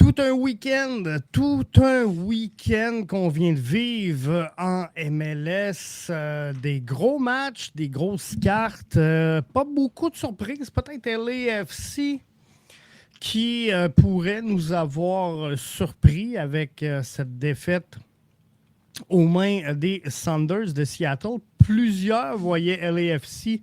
Tout un week-end qu'on vient de vivre en MLS. Des gros matchs, des grosses cartes. Pas beaucoup de surprises. Peut-être LAFC qui pourrait nous avoir surpris avec cette défaite aux mains des Sounders de Seattle. Plusieurs voyaient LAFC,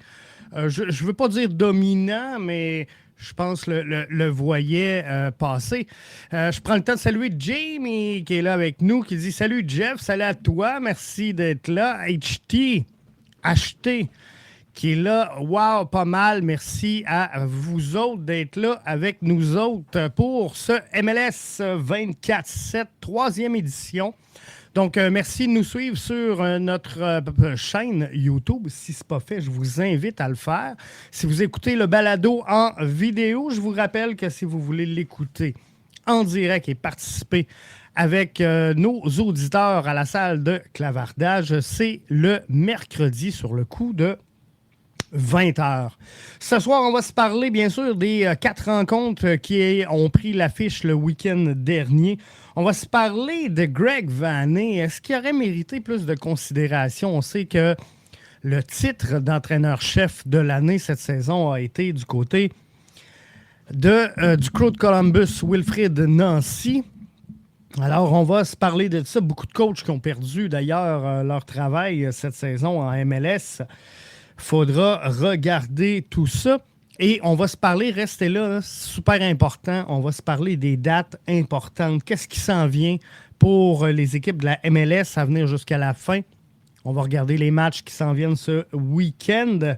je ne veux pas dire dominant, mais je pense le voyait passer. Je prends le temps de saluer Jamie qui est là avec nous, qui dit « Salut Jeff, salut à toi, merci d'être là. HT, qui est là. Wow, pas mal. Merci à vous autres d'être là avec nous autres pour ce MLS 24-7, troisième édition. Donc, merci de nous suivre sur notre chaîne YouTube. Si ce n'est pas fait, je vous invite à le faire. Si vous écoutez le balado en vidéo, je vous rappelle que si vous voulez l'écouter en direct et participer avec nos auditeurs à la salle de clavardage, c'est le mercredi sur le coup de 20h. Ce soir, on va se parler, bien sûr, des 4 rencontres qui ont pris l'affiche le week-end dernier. On va se parler de Greg Vanney. Est-ce qu'il aurait mérité plus de considération? On sait que le titre d'entraîneur-chef de l'année cette saison a été du côté du Crew de Columbus, Wilfried Nancy. Alors, on va se parler de ça. Beaucoup de coachs qui ont perdu, d'ailleurs, leur travail cette saison en MLS. Faudra regarder tout ça. Et on va se parler, restez là, super important, on va se parler des dates importantes. Qu'est-ce qui s'en vient pour les équipes de la MLS à venir jusqu'à la fin? On va regarder les matchs qui s'en viennent ce week-end.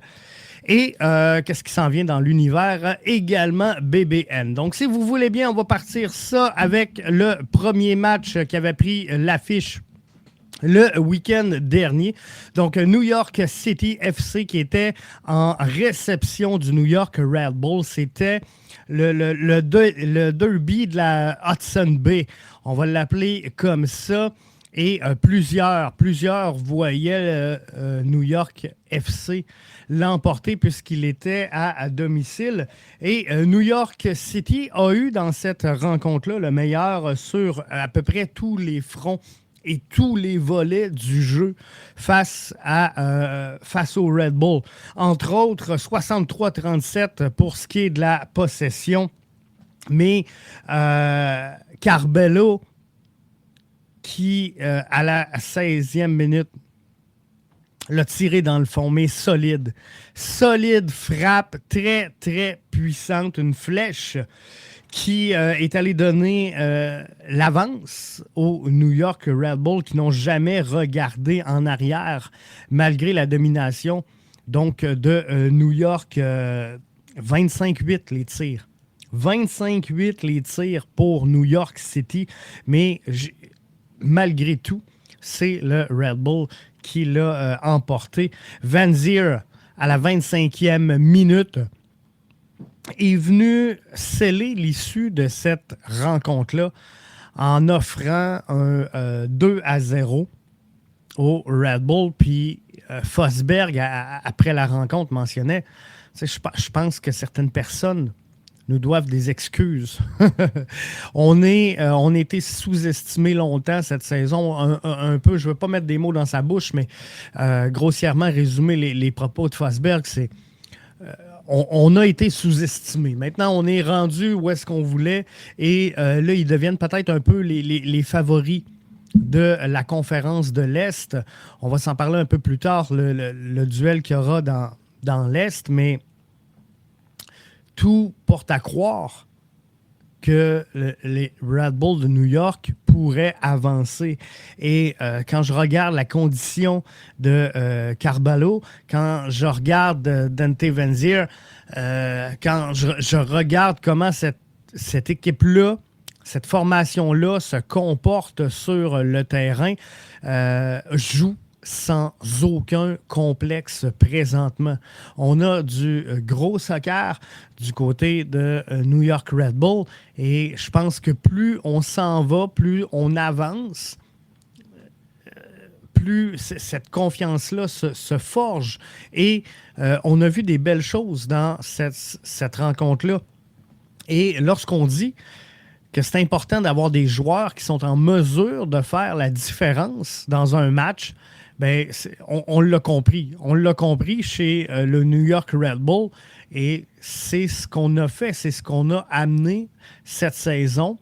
Et qu'est-ce qui s'en vient dans l'univers également BBN. Donc, si vous voulez bien, on va partir ça avec le premier match qui avait pris l'affiche le week-end dernier. Donc, New York City FC qui était en réception du New York Red Bull. C'était le derby de la Hudson Bay. On va l'appeler comme ça. Et plusieurs voyaient New York FC l'emporter puisqu'il était à domicile. Et New York City a eu dans cette rencontre-là le meilleur sur à peu près tous les fronts et tous les volets du jeu face au Red Bull. Entre autres, 63-37 pour ce qui est de la possession. Mais Carbello, qui, à la 16e minute, l'a tiré dans le fond, mais solide. Solide frappe, très, très puissante. Une flèche qui est allé donner l'avance aux New York Red Bull qui n'ont jamais regardé en arrière malgré la domination donc de New York. 25-8 les tirs. 25-8 les tirs pour New York City, mais malgré tout, c'est le Red Bull qui l'a emporté. Van Zier, à la 25e minute, est venu sceller l'issue de cette rencontre-là en offrant un 2-0 au Red Bull. Puis Forsberg, après la rencontre, mentionnait, je pense que certaines personnes nous doivent des excuses. On a été sous-estimé longtemps cette saison, un peu, je ne veux pas mettre des mots dans sa bouche, mais grossièrement résumer les propos de Forsberg, c'est on a été sous-estimé. Maintenant, on est rendu où est-ce qu'on voulait et là, ils deviennent peut-être un peu les favoris de la conférence de l'Est. On va s'en parler un peu plus tard, le duel qu'il y aura dans l'Est, mais tout porte à croire que les Red Bull de New York pourraient avancer. Et quand je regarde la condition de Carvalho, quand je regarde Dante Van Zier, quand je regarde comment cette équipe-là, cette formation-là se comporte sur le terrain, joue sans aucun complexe présentement. On a du gros soccer du côté de New York Red Bull et je pense que plus on s'en va, plus on avance, plus cette confiance-là se forge. Et on a vu des belles choses dans cette rencontre-là. Et lorsqu'on dit que c'est important d'avoir des joueurs qui sont en mesure de faire la différence dans un match, ben, on l'a compris. On l'a compris chez le New York Red Bull et c'est ce qu'on a fait, c'est ce qu'on a amené cette saison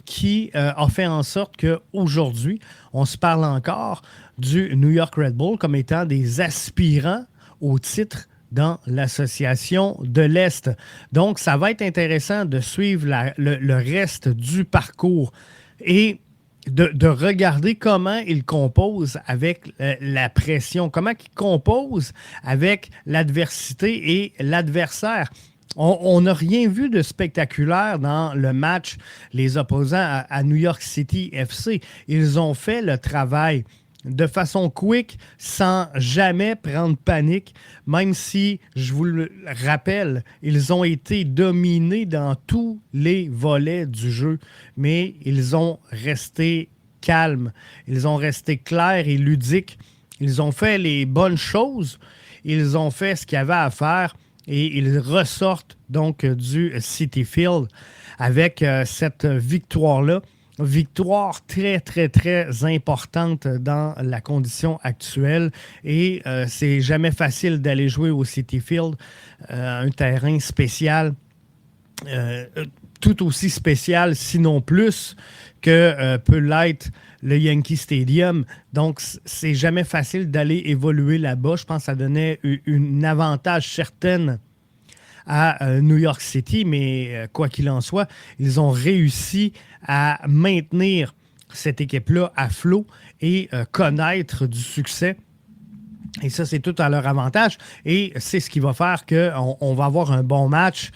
qui a fait en sorte qu'aujourd'hui, on se parle encore du New York Red Bull comme étant des aspirants au titre dans l'association de l'Est. Donc, ça va être intéressant de suivre le reste du parcours et de regarder comment ils composent avec la pression, comment ils composent avec l'adversité et l'adversaire. On n'a rien vu de spectaculaire dans le match les opposants à New York City FC. Ils ont fait le travail de façon quick, sans jamais prendre panique, même si, je vous le rappelle, ils ont été dominés dans tous les volets du jeu, mais ils ont resté calmes, ils ont resté clairs et ludiques, ils ont fait les bonnes choses, ils ont fait ce qu'il y avait à faire et ils ressortent donc du Citi Field avec cette victoire-là. Victoire très, très, très importante dans la condition actuelle et c'est jamais facile d'aller jouer au Citi Field, un terrain spécial, tout aussi spécial, sinon plus, que peut l'être le Yankee Stadium. Donc, c'est jamais facile d'aller évoluer là-bas. Je pense que ça donnait un avantage certain à New York City, mais quoi qu'il en soit, ils ont réussi à maintenir cette équipe-là à flot et connaître du succès. Et ça, c'est tout à leur avantage. Et c'est ce qui va faire qu'on va avoir un bon match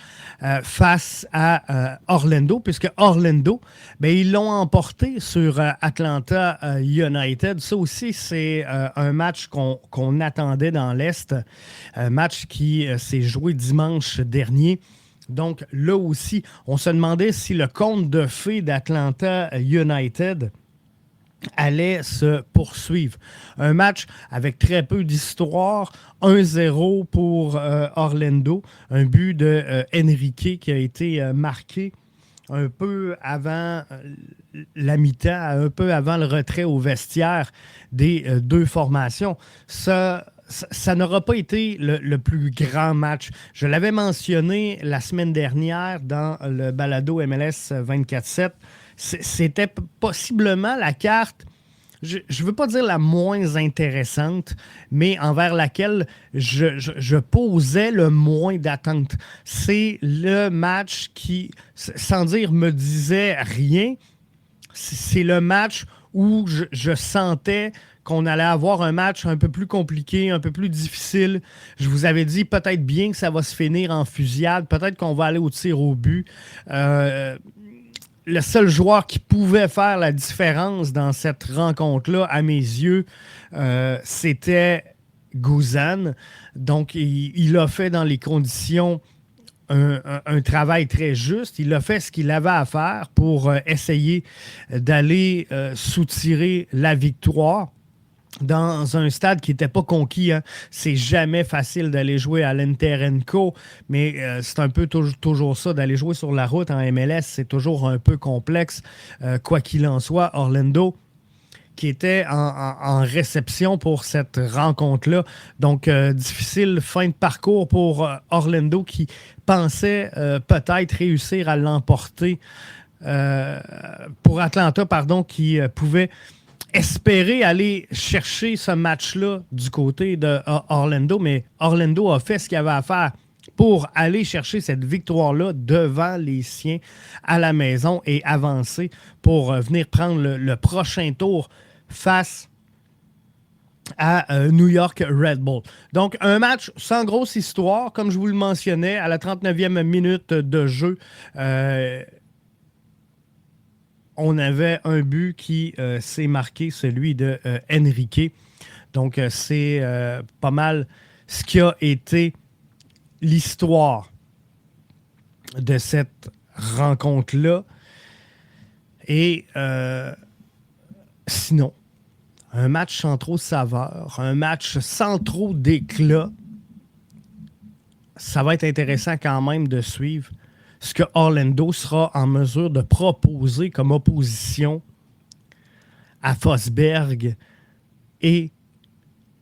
face à Orlando, puisque Orlando, ben, ils l'ont emporté sur Atlanta United. Ça aussi, c'est un match qu'on attendait dans l'Est. Un match qui s'est joué dimanche dernier. Donc là aussi, on se demandait si le conte de fées d'Atlanta United allait se poursuivre. Un match avec très peu d'histoire, 1-0 pour Orlando, un but de Enrique qui a été marqué un peu avant la mi-temps, un peu avant le retrait au vestiaire des deux formations. Ça n'aura pas été le plus grand match. Je l'avais mentionné la semaine dernière dans le balado MLS 24/7. C'était possiblement la carte, je ne veux pas dire la moins intéressante, mais envers laquelle je posais le moins d'attente. C'est le match qui, sans dire me disait rien, c'est le match où je sentais qu'on allait avoir un match un peu plus compliqué, un peu plus difficile. Je vous avais dit peut-être bien que ça va se finir en fusillade, peut-être qu'on va aller au tir au but. Le seul joueur qui pouvait faire la différence dans cette rencontre-là, à mes yeux, c'était Guzan. Donc, il a fait dans les conditions un travail très juste. Il a fait ce qu'il avait à faire pour essayer d'aller soutirer la victoire dans un stade qui n'était pas conquis. Hein. C'est jamais facile d'aller jouer à l'Inter&Co, mais c'est un peu toujours ça, d'aller jouer sur la route en MLS, c'est toujours un peu complexe. Quoi qu'il en soit, Orlando, qui était en réception pour cette rencontre-là. Donc, difficile fin de parcours pour Orlando qui pensait peut-être réussir à l'emporter pour Atlanta, qui pouvait espérer aller chercher ce match-là du côté de Orlando, mais Orlando a fait ce qu'il avait à faire pour aller chercher cette victoire-là devant les siens à la maison et avancer pour venir prendre le prochain tour face à New York Red Bull. Donc, un match sans grosse histoire, comme je vous le mentionnais, à la 39e minute de jeu. On avait un but qui s'est marqué, celui de Enrique. Donc, c'est pas mal ce qui a été l'histoire de cette rencontre-là. Et sinon, un match sans trop de saveur, un match sans trop d'éclat. Ça va être intéressant quand même de suivre ce que Orlando sera en mesure de proposer comme opposition à Forsberg et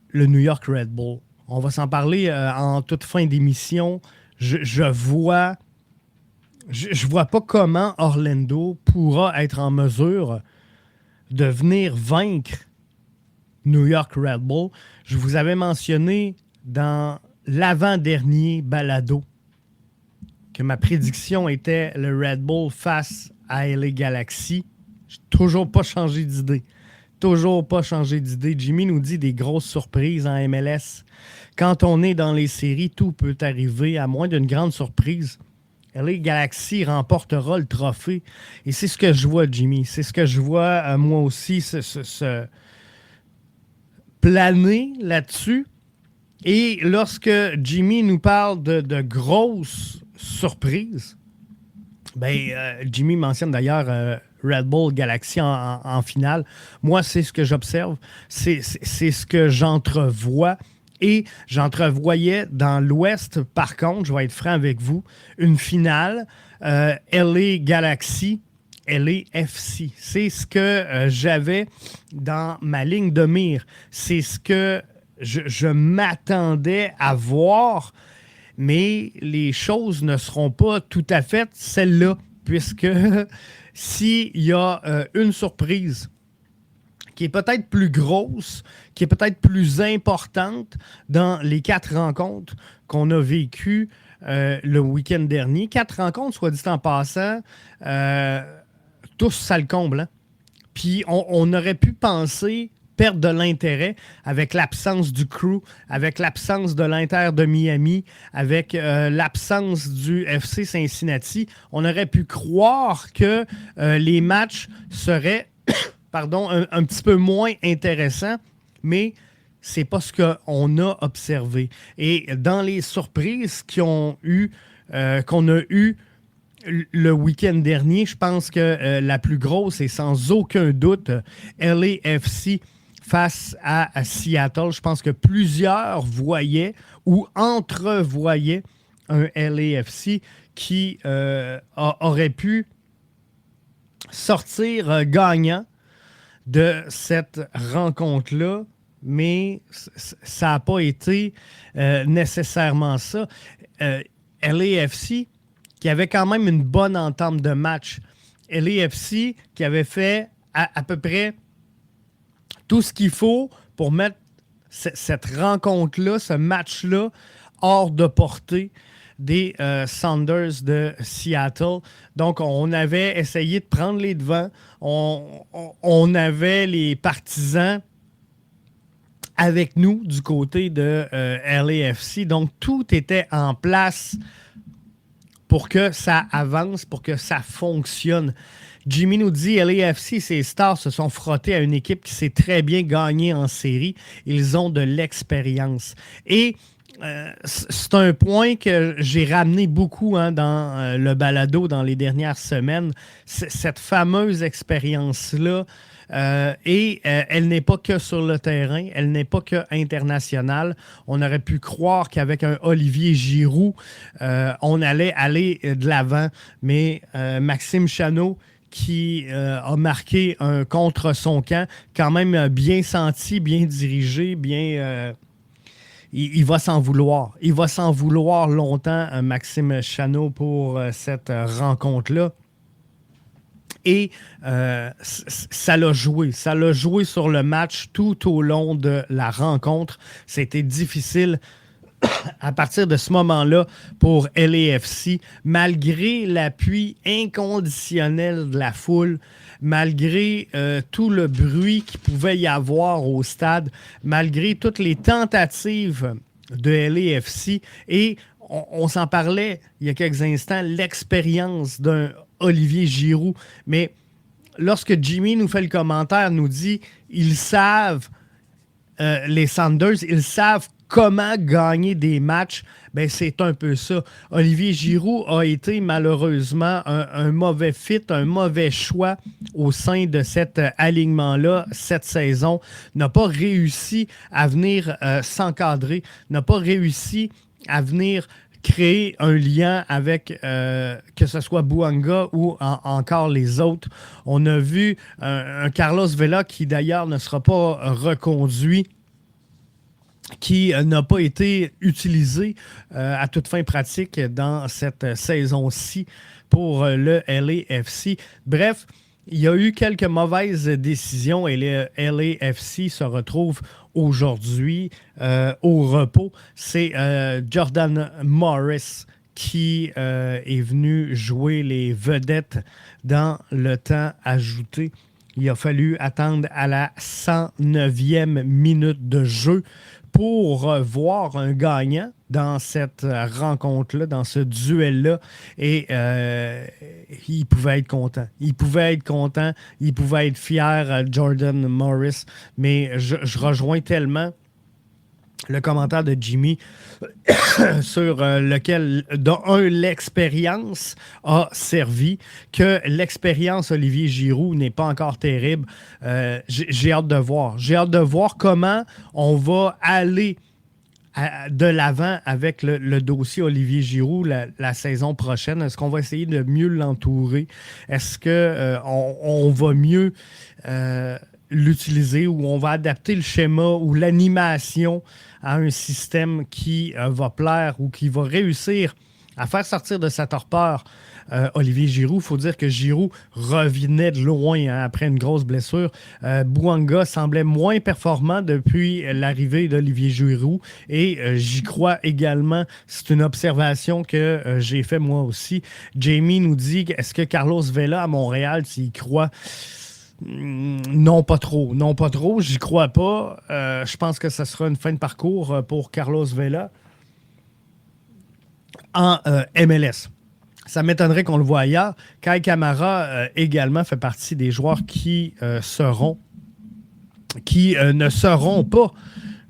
le New York Red Bull. On va s'en parler en toute fin d'émission. Je vois pas comment Orlando pourra être en mesure de venir vaincre New York Red Bull. Je vous avais mentionné dans l'avant-dernier balado que ma prédiction était le Red Bull face à LA Galaxy. J'ai toujours pas changé d'idée. Toujours pas changé d'idée. Jimmy nous dit des grosses surprises en MLS. Quand on est dans les séries, tout peut arriver, à moins d'une grande surprise. LA Galaxy remportera le trophée. Et c'est ce que je vois, Jimmy. C'est ce que je vois, moi aussi, se planer là-dessus. Et lorsque Jimmy nous parle de grosses surprises, Jimmy mentionne d'ailleurs Red Bull Galaxy en finale. Moi, c'est ce que j'observe. C'est ce que j'entrevois. Et j'entrevoyais dans l'Ouest, par contre, je vais être franc avec vous, une finale LA Galaxy, LAFC. C'est ce que j'avais dans ma ligne de mire. C'est ce que je m'attendais à voir, mais les choses ne seront pas tout à fait celles-là, puisque s'il y a une surprise qui est peut-être plus grosse, qui est peut-être plus importante dans les 4 rencontres qu'on a vécues le week-end dernier. 4 rencontres, soit dit en passant, tous ça le comble. Hein? Puis on aurait pu penser perdre de l'intérêt avec l'absence du Crew, avec l'absence de l'Inter de Miami, avec l'absence du FC Cincinnati. On aurait pu croire que les matchs seraient un petit peu moins intéressant, mais c'est pas ce qu'on a observé. Et dans les surprises qu'on a eues le week-end dernier, je pense que la plus grosse est sans aucun doute LAFC face à Seattle. Je pense que plusieurs voyaient ou entrevoyaient un LAFC qui aurait pu sortir gagnant de cette rencontre-là, mais ça n'a pas été nécessairement ça. LAFC, qui avait quand même une bonne entame de match. LAFC, qui avait fait à peu près tout ce qu'il faut pour mettre cette rencontre-là, ce match-là, hors de portée des Sounders de Seattle. Donc, on avait essayé de prendre les devants. On avait les partisans avec nous du côté de LAFC. Donc, tout était en place pour que ça avance, pour que ça fonctionne. Jimmy nous dit LAFC, ses stars se sont frottés à une équipe qui sait très bien gagner en série. Ils ont de l'expérience. Et c'est un point que j'ai ramené beaucoup dans le balado dans les dernières semaines. Cette fameuse expérience-là. Et elle n'est pas que sur le terrain, elle n'est pas que internationale. On aurait pu croire qu'avec un Olivier Giroud, on allait aller de l'avant. Mais Maxime Chanot, qui a marqué un contre son camp, quand même bien senti, bien dirigé, bien... Il va s'en vouloir. Il va s'en vouloir longtemps, Maxime Chanot, pour cette rencontre-là. Et ça l'a joué. Ça l'a joué sur le match tout au long de la rencontre. C'était difficile à partir de ce moment-là pour LAFC, malgré l'appui inconditionnel de la foule, malgré tout le bruit qu'il pouvait y avoir au stade, malgré toutes les tentatives de LAFC. Et on s'en parlait il y a quelques instants, l'expérience d'un Olivier Giroud. Mais lorsque Jimmy nous fait le commentaire, nous dit ils savent, les Sounders, ils savent comment gagner des matchs, ben c'est un peu ça. Olivier Giroud a été malheureusement un mauvais fit, un mauvais choix au sein de cet alignement-là cette saison. N'a pas réussi à venir s'encadrer, n'a pas réussi à venir créer un lien avec que ce soit Bouanga ou encore les autres. On a vu un Carlos Vela qui d'ailleurs ne sera pas reconduit, qui n'a pas été utilisé à toute fin pratique dans cette saison-ci pour le LAFC. Bref, il y a eu quelques mauvaises décisions et le LAFC se retrouve aujourd'hui au repos. C'est Jordan Morris qui est venu jouer les vedettes dans le temps ajouté. Il a fallu attendre à la 109e minute de jeu pour voir un gagnant dans cette rencontre-là, dans ce duel-là. Et il pouvait être content. Il pouvait être fier, Jordan Morris. Mais je rejoins tellement le commentaire de Jimmy sur lequel, l'expérience a servi, que l'expérience Olivier Giroud n'est pas encore terrible. J'ai hâte de voir. J'ai hâte de voir comment on va aller de l'avant avec le dossier Olivier Giroud la saison prochaine. Est-ce qu'on va essayer de mieux l'entourer? Est-ce qu'on va mieux l'utiliser ou on va adapter le schéma ou l'animation à un système qui va plaire ou qui va réussir à faire sortir de sa torpeur Olivier Giroud? Il faut dire que Giroud revenait de loin après une grosse blessure. Bouanga semblait moins performant depuis l'arrivée d'Olivier Giroud et j'y crois également. C'est une observation que j'ai fait moi aussi. Jamie nous dit, est-ce que Carlos Vela à Montréal, s'il croit? Non, pas trop. Non, pas trop. J'y crois pas. Je pense que ça sera une fin de parcours pour Carlos Vela en MLS. Ça m'étonnerait qu'on le voie ailleurs. Kai Kamara également fait partie des joueurs qui ne seront pas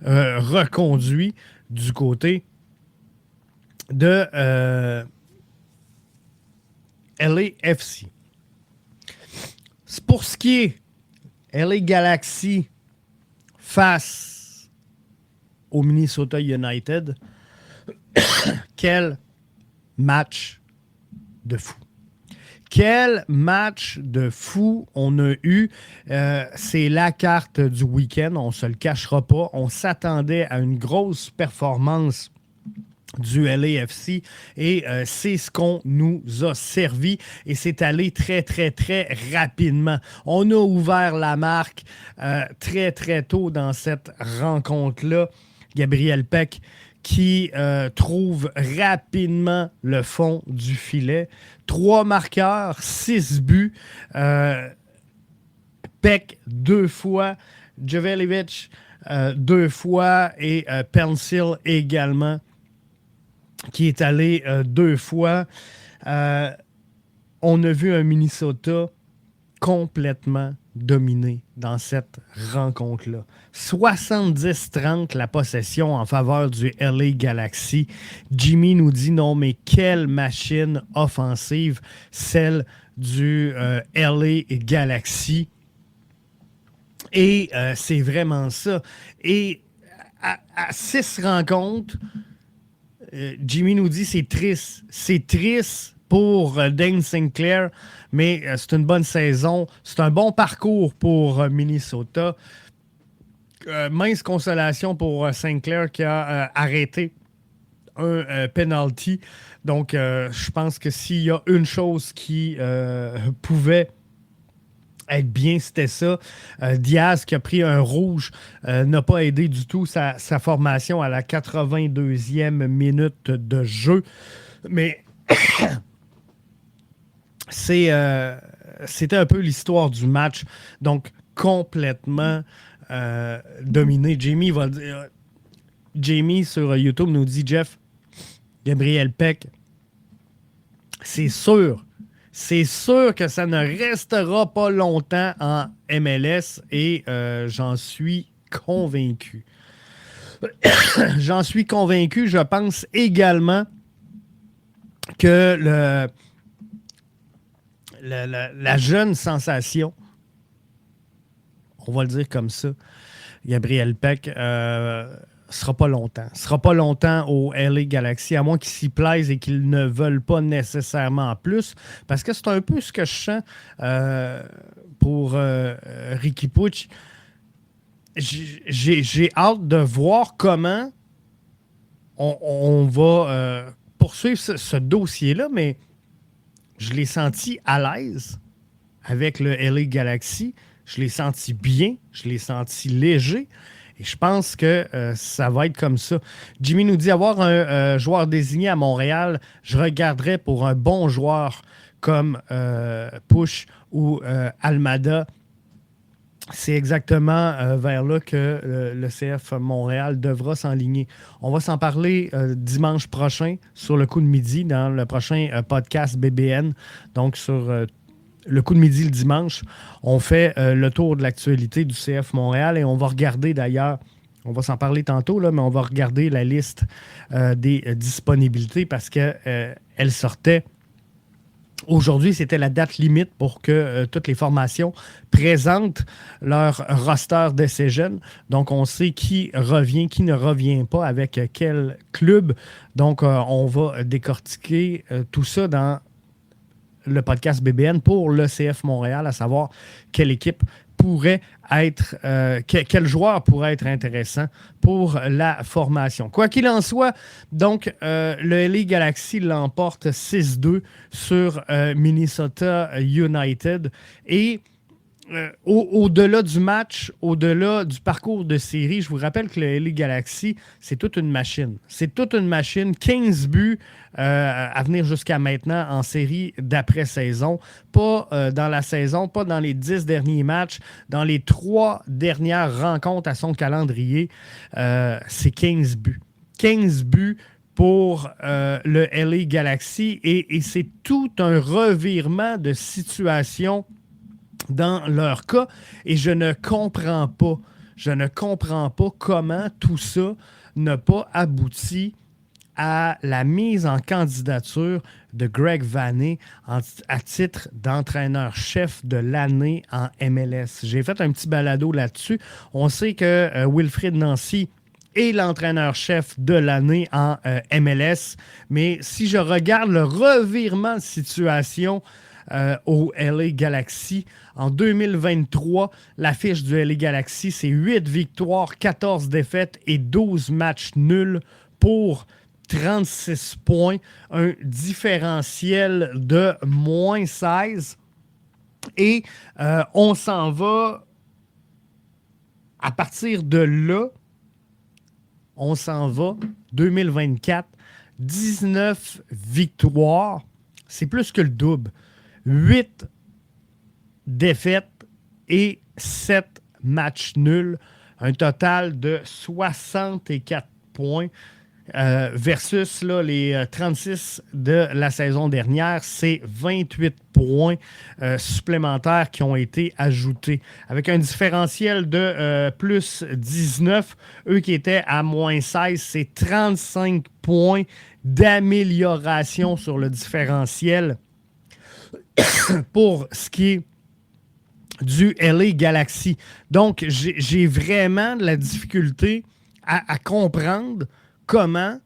reconduits du côté de LAFC. Pour ce qui est LA Galaxy face au Minnesota United, quel match de fou. Quel match de fou on a eu. C'est la carte du week-end, on ne se le cachera pas. On s'attendait à une grosse performance du LAFC et c'est ce qu'on nous a servi et c'est allé très, très, très rapidement. On a ouvert la marque très, très tôt dans cette rencontre-là. Gabriel Peck qui trouve rapidement le fond du filet. 3 marqueurs, 6 buts. Peck 2 fois, Jovelevic 2 fois et Pencil également, qui est allé 2 fois. On a vu un Minnesota complètement dominé dans cette rencontre-là. 70-30 la possession en faveur du LA Galaxy. Jimmy nous dit non, mais quelle machine offensive, celle du LA Galaxy. Et c'est vraiment ça. Et à 6 rencontres, Jimmy nous dit c'est triste. C'est triste pour Dane Sinclair, mais c'est une bonne saison. C'est un bon parcours pour Minnesota. Mince consolation pour Sinclair qui a arrêté un penalty. Donc, je pense que s'il y a une chose qui pouvait être bien, c'était ça. Diaz, qui a pris un rouge, n'a pas aidé du tout sa formation à la 82e minute de jeu. Mais c'était un peu l'histoire du match. Donc, complètement dominé. Jamie sur YouTube nous dit, Jeff, Gabriel Peck, c'est sûr que ça ne restera pas longtemps en MLS et j'en suis convaincu. J'en suis convaincu. Je pense également que la jeune sensation, on va le dire comme ça, Gabriel Peck, sera pas longtemps. Ce sera pas longtemps au LA Galaxy, à moins qu'ils s'y plaisent et qu'ils ne veulent pas nécessairement plus. Parce que c'est un peu ce que je sens pour Riqui Puig. J'ai hâte de voir comment on va poursuivre ce dossier-là, mais je l'ai senti à l'aise avec le LA Galaxy. Je l'ai senti bien, je l'ai senti léger. Et je pense que ça va être comme ça. Jimmy nous dit avoir un joueur désigné à Montréal, je regarderais pour un bon joueur comme Push ou Almada. C'est exactement vers là que le CF Montréal devra s'enligner. On va s'en parler dimanche prochain sur le coup de midi dans le prochain podcast BBN. Donc sur le coup de midi le dimanche, on fait le tour de l'actualité du CF Montréal et on va regarder d'ailleurs, on va s'en parler tantôt, là, mais on va regarder la liste des disponibilités parce qu'elle sortait. Aujourd'hui, c'était la date limite pour que toutes les formations présentent leur roster d'essais jeunes. Donc, on sait qui revient, qui ne revient pas, avec quel club. Donc, on va décortiquer tout ça dans le podcast BBN pour le CF Montréal, à savoir quelle équipe pourrait être, quel joueur pourrait être intéressant pour la formation. Quoi qu'il en soit, donc, le LA Galaxy l'emporte 6-2 sur Minnesota United. Et au-delà du match, au-delà du parcours de série, je vous rappelle que le LA Galaxy, c'est toute une machine. C'est toute une machine. 15 buts à venir jusqu'à maintenant en série d'après-saison. Pas dans la saison, pas dans les 10 derniers matchs. Dans les 3 dernières rencontres à son calendrier, c'est 15 buts. 15 buts pour le LA Galaxy. Et c'est tout un revirement de situation dans leur cas, et je ne comprends pas comment tout ça n'a pas abouti à la mise en candidature de Greg Vanney à titre d'entraîneur-chef de l'année en MLS. J'ai fait un petit balado là-dessus. On sait que Wilfried Nancy est l'entraîneur-chef de l'année en MLS, mais si je regarde le revirement de situation au LA Galaxy. En 2023, l'affiche du LA Galaxy, c'est 8 victoires, 14 défaites et 12 matchs nuls pour 36 points. Un différentiel de moins 16. Et on s'en va à partir de là. On s'en va 2024. 19 victoires. C'est plus que le double. 8 défaites et 7 matchs nuls. Un total de 64 points versus là, les 36 de la saison dernière. C'est 28 points supplémentaires qui ont été ajoutés. Avec un différentiel de plus 19. Eux qui étaient à moins 16, c'est 35 points d'amélioration sur le différentiel. Pour ce qui est du LA Galaxy. Donc, j'ai vraiment de la difficulté à comprendre comment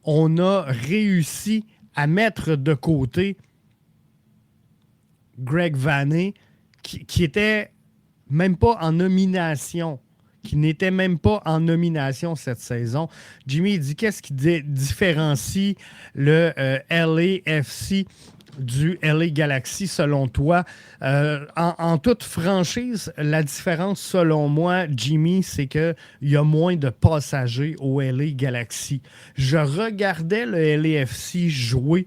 on a réussi à mettre de côté Greg Vanney, qui était même pas en nomination, qui n'était même pas en nomination cette saison. Jimmy dit qu'est-ce qui différencie le LAFC du LA Galaxy, selon toi? En toute franchise, la différence, selon moi, Jimmy, c'est qu'il y a moins de passagers au LA Galaxy. Je regardais le LAFC jouer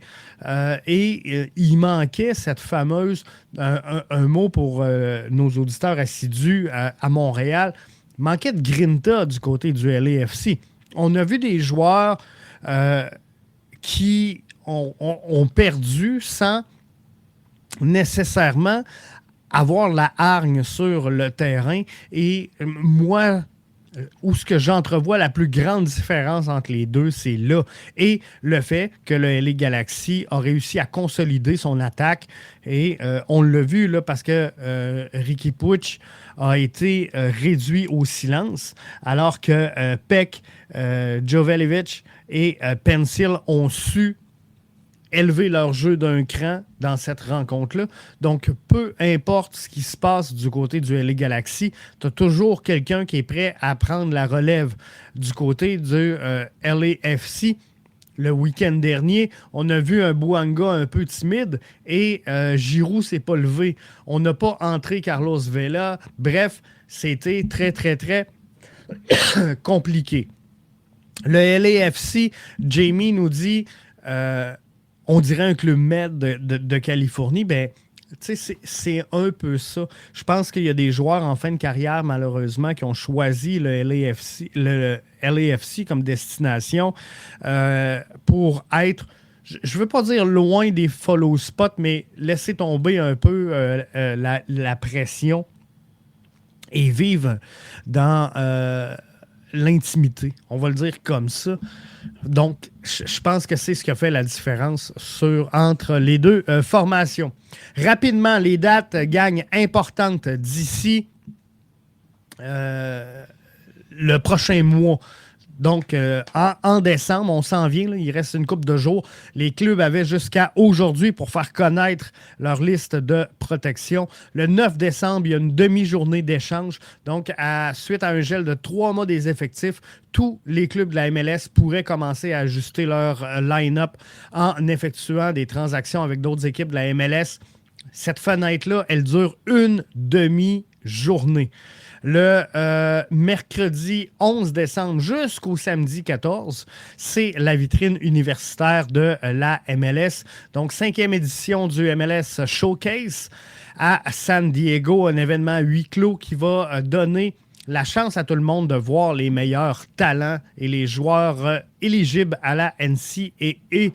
et il manquait cette fameuse, un mot pour nos auditeurs assidus à Montréal, il manquait de grinta du côté du LAFC. On a vu des joueurs qui ont perdu sans nécessairement avoir la hargne sur le terrain. Et moi, où ce que j'entrevois la plus grande différence entre les deux, c'est là. Et le fait que le LA Galaxy a réussi à consolider son attaque. Et on l'a vu là, parce que Ricky Puig a été réduit au silence, alors que Peck, Jovelevic et Pencil ont su élever leur jeu d'un cran dans cette rencontre-là. Donc, peu importe ce qui se passe du côté du LA Galaxy, tu as toujours quelqu'un qui est prêt à prendre la relève. Du côté du LAFC, le week-end dernier, on a vu un Bouanga un peu timide et Giroud s'est pas levé. On n'a pas entré Carlos Vela. Bref, c'était très, très, très compliqué. Le LAFC, Jamie nous dit... on dirait un club med de Californie, ben, c'est un peu ça. Je pense qu'il y a des joueurs en fin de carrière, malheureusement, qui ont choisi le LAFC comme destination pour être, je ne veux pas dire loin des follow spots, mais laisser tomber un peu la pression et vivre dans l'intimité. On va le dire comme ça. Donc, je pense que c'est ce qui a fait la différence entre les deux formations. Rapidement, les dates gagnent importantes d'ici le prochain mois. Donc, en décembre, on s'en vient, là, il reste une couple de jours. Les clubs avaient jusqu'à aujourd'hui pour faire connaître leur liste de protection. Le 9 décembre, il y a une demi-journée d'échange. Donc, suite à un gel de 3 mois des effectifs, tous les clubs de la MLS pourraient commencer à ajuster leur line-up en effectuant des transactions avec d'autres équipes de la MLS. Cette fenêtre-là, elle dure une demi-journée. Le mercredi 11 décembre jusqu'au samedi 14, c'est la vitrine universitaire de la MLS. Donc, 5e édition du MLS Showcase à San Diego, un événement à huis clos qui va donner la chance à tout le monde de voir les meilleurs talents et les joueurs éligibles à la NCAA.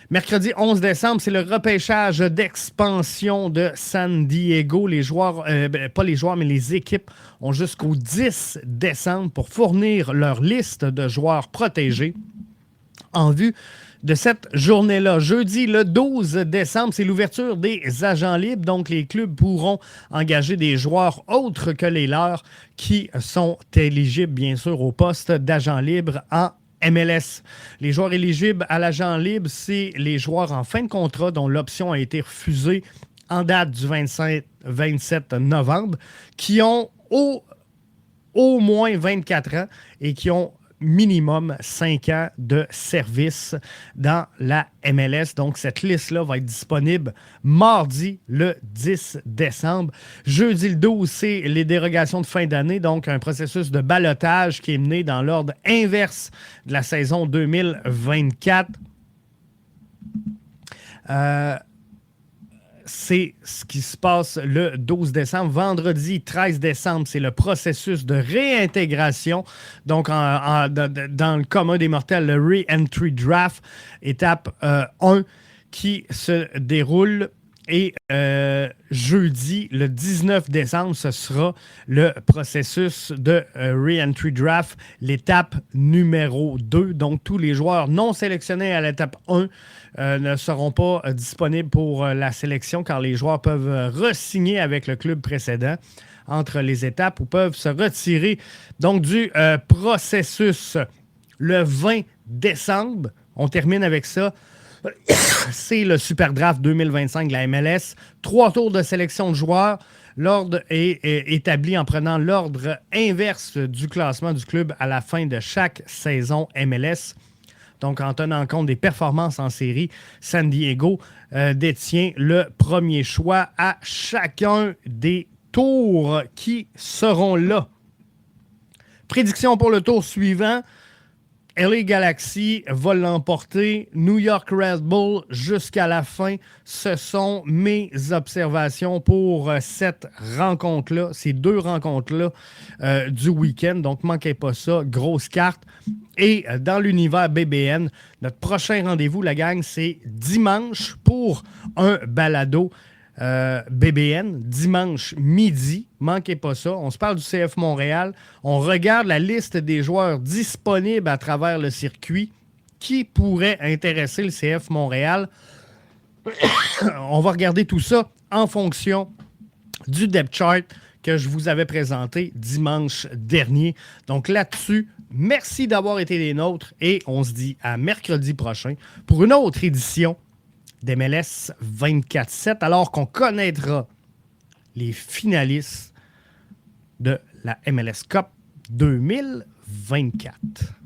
Mercredi 11 décembre, c'est le repêchage d'expansion de San Diego. Les joueurs, pas les joueurs, mais les équipes ont jusqu'au 10 décembre pour fournir leur liste de joueurs protégés en vue de cette journée-là. Jeudi, le 12 décembre, c'est l'ouverture des agents libres. Donc, les clubs pourront engager des joueurs autres que les leurs qui sont éligibles, bien sûr, au poste d'agent libre en MLS. Les joueurs éligibles à l'agent libre, c'est les joueurs en fin de contrat dont l'option a été refusée en date du 27 novembre, qui ont au moins 24 ans et qui ont minimum 5 ans de service dans la MLS. Donc, cette liste-là va être disponible mardi, le 10 décembre. Jeudi, le 12, c'est les dérogations de fin d'année, donc un processus de ballottage qui est mené dans l'ordre inverse de la saison 2024. C'est ce qui se passe le 12 décembre. Vendredi 13 décembre, c'est le processus de réintégration. Donc, dans le commun des mortels, le Re-Entry Draft, étape 1, qui se déroule. Et jeudi, le 19 décembre, ce sera le processus de Re-Entry Draft, l'étape numéro 2. Donc, tous les joueurs non sélectionnés à l'étape 1 ne seront pas disponibles pour la sélection car les joueurs peuvent re-signer avec le club précédent entre les étapes ou peuvent se retirer donc du processus. Le 20 décembre, on termine avec ça. C'est le Super Draft 2025 de la MLS. 3 tours de sélection de joueurs. L'ordre est établi en prenant l'ordre inverse du classement du club à la fin de chaque saison MLS. Donc, en tenant compte des performances en série, San Diego détient le premier choix à chacun des tours qui seront là. Prédiction pour le tour suivant. LA Galaxy va l'emporter. New York Red Bull jusqu'à la fin. Ce sont mes observations pour cette rencontre-là, ces 2 rencontres-là du week-end. Donc, manquez pas ça. Grosse carte. Et dans l'univers BBN, notre prochain rendez-vous, la gang, c'est dimanche pour un balado BBN, dimanche midi. Manquez pas ça. On se parle du CF Montréal. On regarde la liste des joueurs disponibles à travers le circuit qui pourrait intéresser le CF Montréal. On va regarder tout ça en fonction du depth chart que je vous avais présenté dimanche dernier. Donc là-dessus, merci d'avoir été les nôtres et on se dit à mercredi prochain pour une autre édition d'MLS 24/7 alors qu'on connaîtra les finalistes de la MLS Cup 2024.